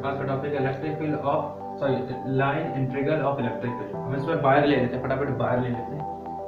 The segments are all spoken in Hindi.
आज का टॉपिक है electric field of line integral of electric field. हम इसमें वायर ले लेते हैं, फटाफट वायर ले लेते हैं।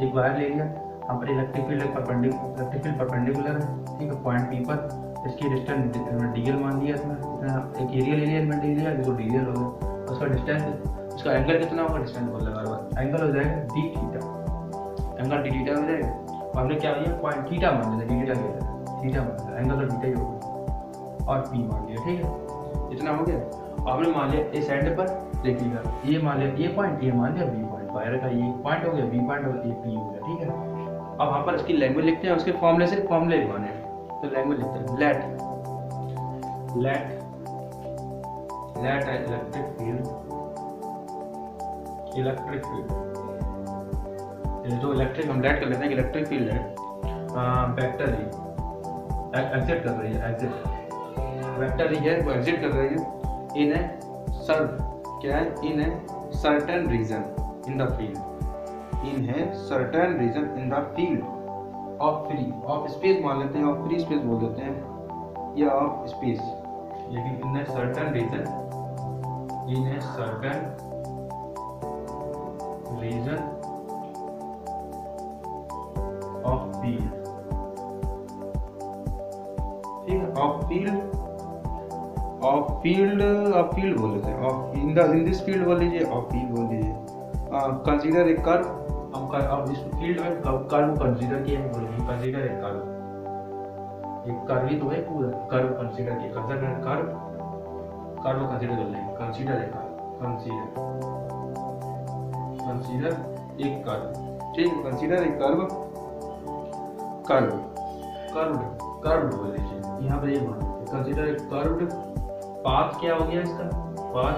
एक वायर ले लिया, हम पर इलेक्ट्रिक फील्ड परपेंडिकुलर है, ठीक है, पॉइंट पी पर। इसकी डिस्टेंस डीएल मान लिया इसमें, एक एरिया ले लिया, एलिमेंट ले लिया, इसको डीएल हो गया। उसका डिस्टेंस, उसका एंगल कितना होगा, डिस्टेंस बोल रहा है बार, एंगल हो जाएगा D theta, angle D theta हो जाएगा। और हमने क्या किया, पॉइंट थीटा मान लिया, डी थीटा क्या थीटा मान लिया, एंगल तो थीटा ही होगा, और पी मान लिया, ठीक है, इतना हो गया। आपने मान लिया इस एंड पर देखिएगा, ये मान लिया ए पॉइंट, ये मान लिया बी पॉइंट, वायर का ये पॉइंट हो गया, बी पॉइंट हो गया, ए पी हो गया, ठीक है। अब यहाँ पर इसकी लैंग्वेज लिखते हैं, उसके फॉर्मूले से फॉर्मूले लिखवाने हैं, तो लैंग्वेज लिखते हैं, लेट इलेक्ट्रिक फील्ड जो इलेक्ट्रिक हम लेट कर लेते हैं, इलेक्ट्रिक फील्ड है वेक्टर एग्जिट कर रही है, एग्जिट वेक्टर है वो एग्जिट कर रही है इन ए क्या है, in a certain region in the field, in है certain region in the field of free, of space मान लेते हैं, ऑफ फ्री स्पेस बोल देते हैं, या ऑफ स्पेस, लेकिन in a certain region, in a certain region of field, ठीक है, ऑफ फील्ड बोल लेते हैं, ऑफ इन दिस फील्ड बोल लीजिए, ऑफ फील्ड बोल लीजिए। कंसीडर ए कर्व, अब इस फील्ड में कर्व कंसीडर किया है, बोलेंगे कंसीडर ए कर्व, एक कर्व ही तो है पूरा, कर्व कंसीडर किया, कंसीडर कर्व कंसीडर कर लेंगे, कंसीडर ए कर्व, कंसीडर एक कर्व, ठीक है, कंसीडर एक कर्व बोल लीजिए। यहाँ पर ये मान कंसीडर एक कर्व्ड पाथ, क्या हो गया इसका पाथ,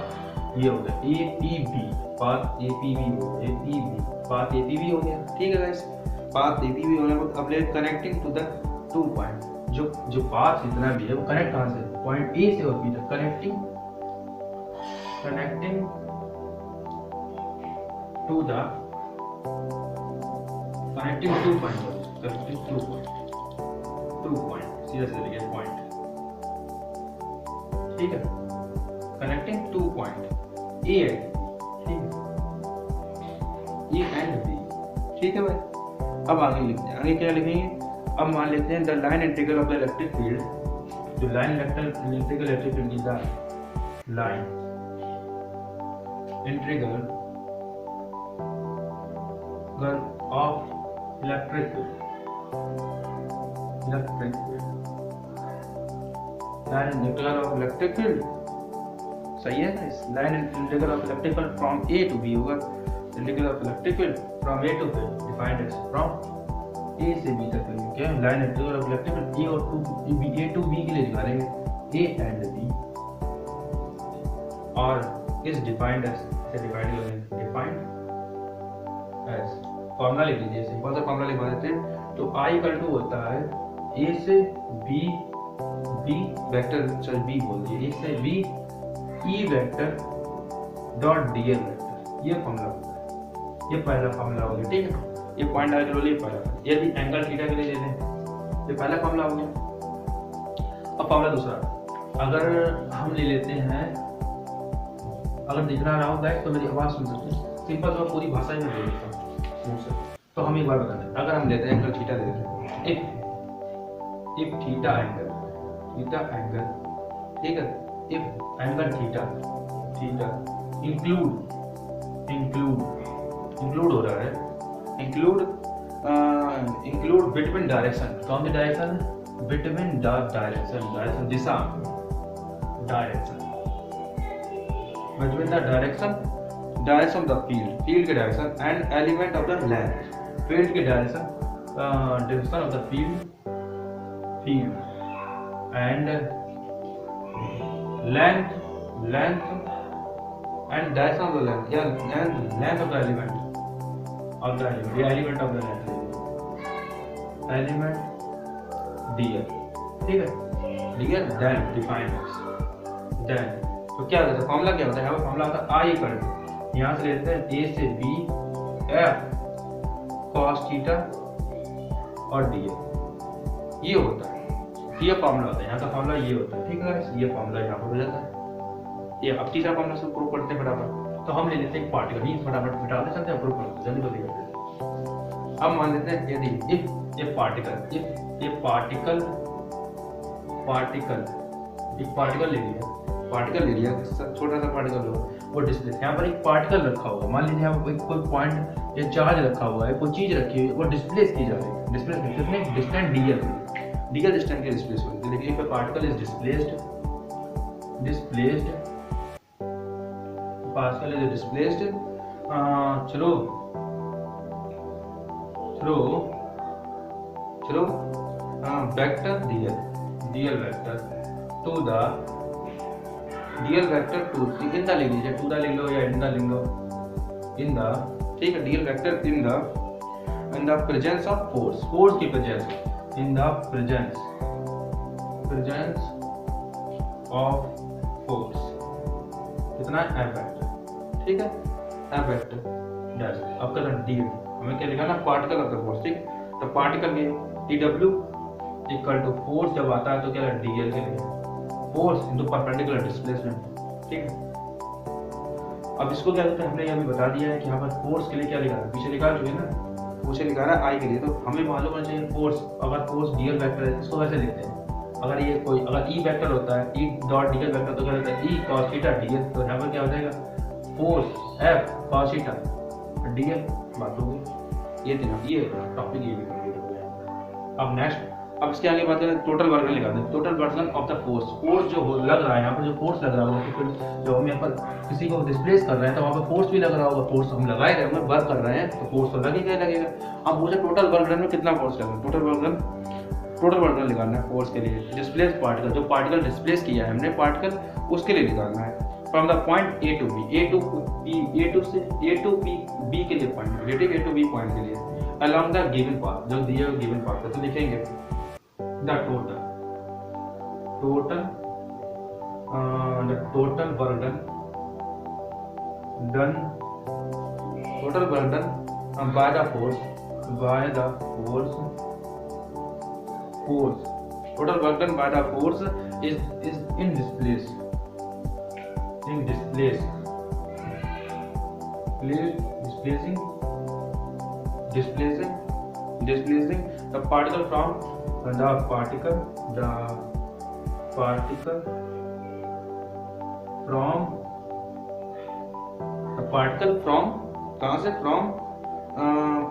ये हो गया A P B, path A P B हो गया, A P B, path A P B हो गया, ठीक है guys, path A P B होने पर अब ले connecting to the two point, जो पाथ जितना भी है वो कनेक्ट कहाँ से, पॉइंट ए से और बी तक, connecting to the connecting two point, सीधा सीधा लिखिए पॉइंट, ठीक है, कनेक्टिंग टू पॉइंट ए, ठीक है, ए एंड बी, ठीक है भाई। अब आगे लिखते हैं, आगे क्या लिखेंगे, अब मान लेते हैं the line integral of the electric field, जो लाइन इंटीग्रल इलेक्ट्रिक फील्ड की the line integral of electric field, line integral of electric field, सही है ना, इस line integral of electric field from A to B होगा, integral of electric field from A to B defined as from A से बी तक, क्या line integral of electric field A और ए टू बी के लिए निकालेंगे, ए एंड बी, और इस डिफाइंड एज से डिफाइंड करेंगे, डिफाइंड एज फॉर्मूला लिख लीजिए, सिंपल सा फॉर्मूला लिखवा देते हैं। तो आई इक्वल टू होता है ए से बी वेक्टर, चल बी बोल दिए, ए से B E vector dot DL vector, ये फॉर्मूला होता है, ये पहला फॉर्मूला हो गया, ठीक है, ये पॉइंट आगे लो, ये पहला, यदि एंगल थीटा के लिए ले लें, ये पहला फॉर्मूला हो गया। अब फॉर्मूला दूसरा, अगर हम ले लेते हैं, अगर दिखना रहा हो गाइस तो मेरी आवाज़ सुन सकते हैं, सिंपल तो पूरी भाषा में बोल देता हूँ मुंह से, तो हम एक बार बता दें, अगर हम लेते हैं एंगल थीटा ले लेते हैं, इफ थीटा एंगल, ठीक है, इफ एंगल थीटा इंक्लूड हो रहा है, इंक्लूड बिटवीन डायरेक्शन, कौन सी डायरेक्शन, बिटवीन द डायरेक्शन दिशा, between the direction of the field के direction and element of the length, field के direction of the field and length and direction of the length, या लेंथ ऑफ द एलिमेंट या element of the length, element DL, ठीक है, डीएल देन डिफाइन देन, तो क्या होता है फॉर्मूला, क्या होता है, फॉर्मूला होता है आई इक्वल टू, यहाँ से लेते हैं ए से बी एफ कॉस थीटा और डीएल, ये होता है, ये फॉर्मूला होता है, यहाँ का फॉर्मूला ये होता है, ठीक है, ये फॉर्मूला यहाँ पर हो जाता है, ये अब तीसरा फॉर्मूला से प्रूव करते हैं फटाफट। तो हम ले लेते हैं पार्टिकल, ये फटाफट मिटाते चलते हैं, प्रूव करते जल्दी जल्दी करते हैं। अब मान लेते हैं यदि इफ ये पार्टिकल एक पार्टिकल ले लिया छोटा सा पार्टिकल होगा वो डिस्प्ले, यहाँ पर एक पार्टिकल रखा होगा, मान लीजिए यहाँ पर कोई पॉइंट या चार्ज रखा हुआ है, कोई चीज रखी हुई है, वो डिस्प्लेस की जा रही है, डिस्प्लेस कितने डिस्टेंस डीएल डिस्टेंस के डिस्प्लेस हो रही है। देखिए if a particle is displaced through vector dl vector to the dl vector to in the लिख लीजिए, to the लिख लो या in the लिख लो, in the, ठीक है, dl vector in the presence of force की presence, in the presence of force, कितना f vector, ठीक है, f vector डैश आपका dl, हमें क्या लिखा ना, पार्टिकल ऑफ द फोर्स, ठीक। तो पार्टिकल में dw इक्वल टू फोर्स जब आता है तो क्या है dl के लिए फोर्स इनटू परपेंडिकुलर डिस्प्लेसमेंट, ठीक है। अब इसको क्या करते हैं, हमने अभी बता दिया है कि यहाँ पर फोर्स के लिए क्या लिखा है, पीछे लिखा चुके ना, पीछे लिखा है आई के लिए, तो हमें मालूम होना चाहिए फोर्स, अगर फोर्स dl वेक्टर है इसको वैसे लिखते हैं, अगर ये कोई अगर ई वेक्टर होता है ई डॉट dl वेक्टर तो क्या होता है ई cos थीटा dl, तो यहाँ पर क्या हो जाएगा force f cos theta dl, बात होगी ये तीनों, ये टॉपिक ये भी कंप्लीट हो गया। अब नेक्स्ट, अब इसके आगे बात करें टोटल वर्क लिखा दें, total version of the force जो लग रहा है यहाँ पर, जो फोर्स लग रहा होगा, तो फिर जो हम यहाँ पर किसी को डिस्प्लेस कर रहे हैं तो वहाँ पर फोर्स भी लग रहा होगा, फोर्स हम लगाए रहे हैं, वर्क कर रहे हैं तो फोर्स तो लगेगा। अब मुझे टोटल वर्क डन में कितना फोर्स लगेगा, टोटल वर्क डन निकालना है फोर्स के लिए, डिस्प्लेस पार्टिकल, जो पार्टिकल डिस्प्लेस किया है हमने पार्टिकल उसके लिए निकालना है, from the point A to B, A to B के लिए point, relative A to B point के लिए, along the given path, जो दिए हुए given path है, तो लिखेंगे the total work done by the force total work done by the force is displacing the particle from कहाँ से, from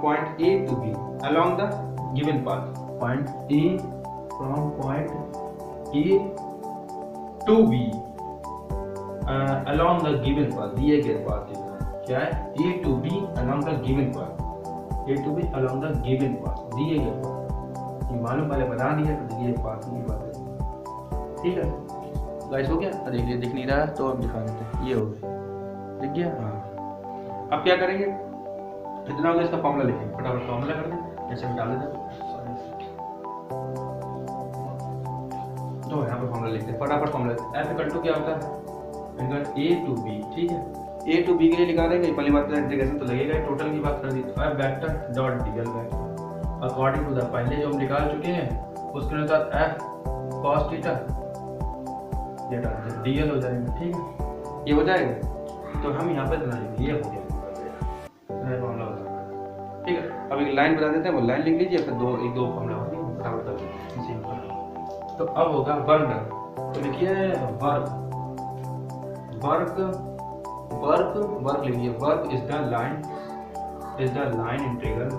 point A to B along the given path, point A from point A to B along the given path, दिए गए पाथ क्या है A to B along the given path, A to B along the given path, दिए गए पाथ, ये मालूम पहले बता दिया तो दिए पाथ की बात है, ठीक है गाइस। हो गया, देखिए दिख नहीं रहा तो अब दिखा देते हैं, ये हो गया, दिख गया, हाँ। अब क्या करेंगे, इतना होगा, इसका फॉर्मूला लिखेंगे, फटाफट फॉर्मूला कर दें, ऐसे में डाल देते हैं, तो यहाँ पर फॉर्मूला लिखते हैं, फटाफट फॉर्मूला एफ इक्वल टू क्या होता है ए टू बी, ठीक है, ए टू बी के लिए निकाल देंगे, पहली बात तो इंटीग्रेशन तो लगेगा, टोटल की बात कर दी तो F vector dot DL vector according to the पहले जो हम निकाल चुके हैं उसके अनुसार एफ कॉस थीटा ये डाल दें, डीएल हो जाएगा, ठीक है, ये हो जाएगा। तो हम यहाँ पर इतना लिखेंगे, ये हो गया, ठीक है। अब एक लाइन बता देते हैं, वो लाइन लिख लीजिए, फिर एक दो फॉर्मूला होंगे बराबर कर देंगे। तो अब होगा वर्क डन, तो लिखिए वर्क लिखिए, work is the line integral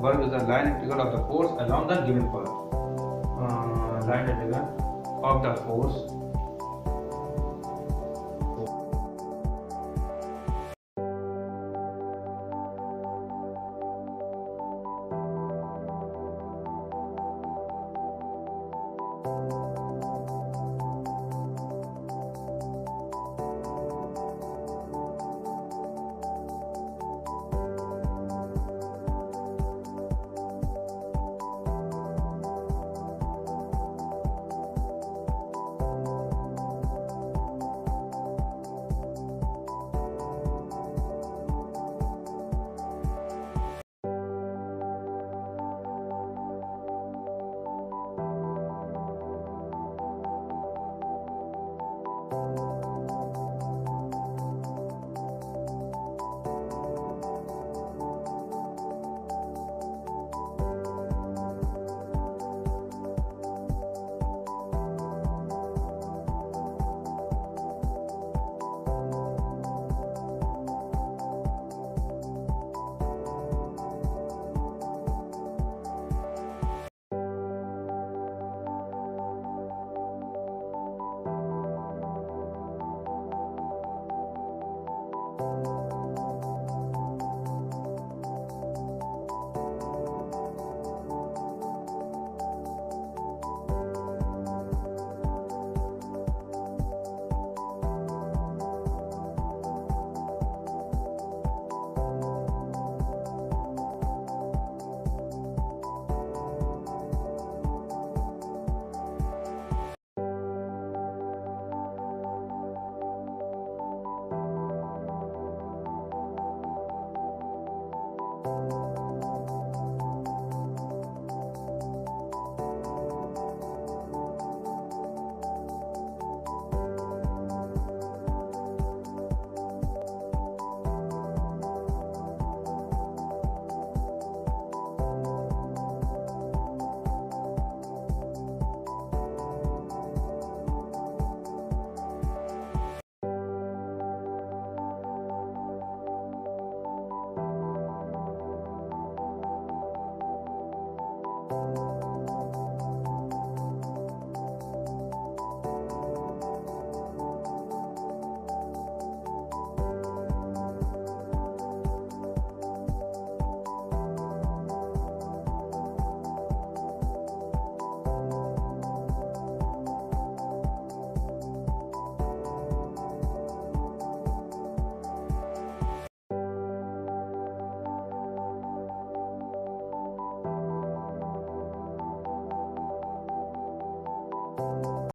work is the line integral of the force along the given path, line integral of the force